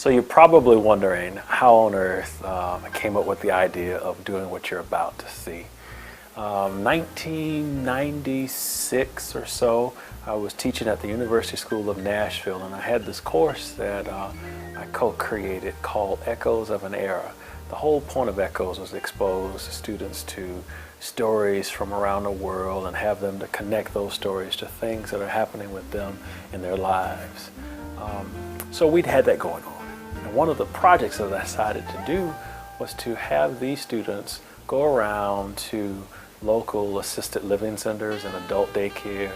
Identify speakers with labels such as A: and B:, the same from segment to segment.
A: So you're probably wondering how on earth I came up with the idea of doing what you're about to see. 1996 or so, I was teaching at the University School of Nashville, and I had this course that I co-created called Echoes of an Era. The whole point of Echoes was to expose students to stories from around the world and have them to connect those stories to things that are happening with them in their lives. So we'd had that going on. And one of the projects that I decided to do was to have these students go around to local assisted living centers and adult daycares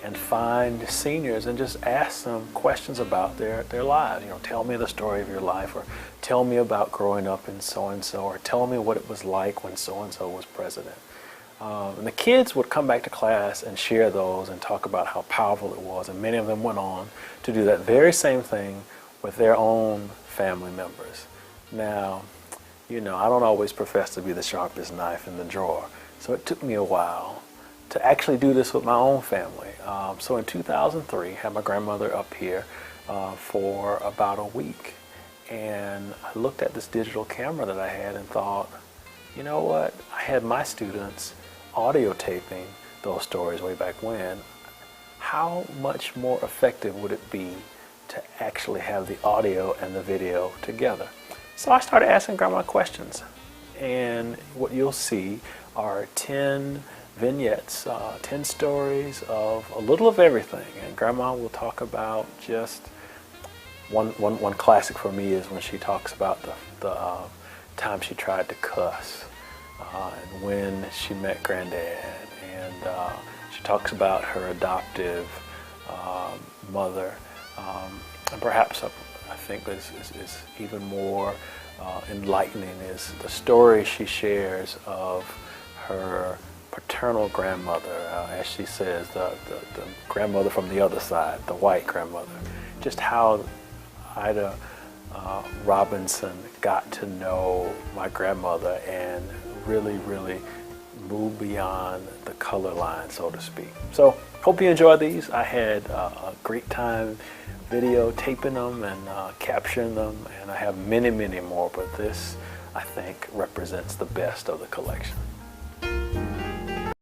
A: and find seniors and just ask them questions about their lives. You know, tell me the story of your life, or tell me about growing up in so-and-so, or tell me what it was like when so-and-so was president. And the kids would come back to class and share those and talk about how powerful it was, and many of them went on to do that very same thing with their own family members. Now, you know, I don't always profess to be the sharpest knife in the drawer, so it took me a while to actually do this with my own family. So in 2003, I had my grandmother up here for about a week, and I looked at this digital camera that I had and thought, you know what, I had my students audio taping those stories way back when. How much more effective would it be to actually have the audio and the video together? So I started asking Grandma questions, and what you'll see are 10 vignettes, 10 stories of a little of everything. And Grandma will talk about just one classic for me is when she talks about the time she tried to cuss, and when she met Granddad, and she talks about her adoptive mother, and perhaps I think is even more enlightening is the story she shares of her paternal grandmother, as she says, the grandmother from the other side, the white grandmother. Just how Ida Robinson got to know my grandmother and really move beyond the color line, so to speak. So hope you enjoy these. I had a great time videotaping them and capturing them, and I have many more, but this I think represents the best of the collection.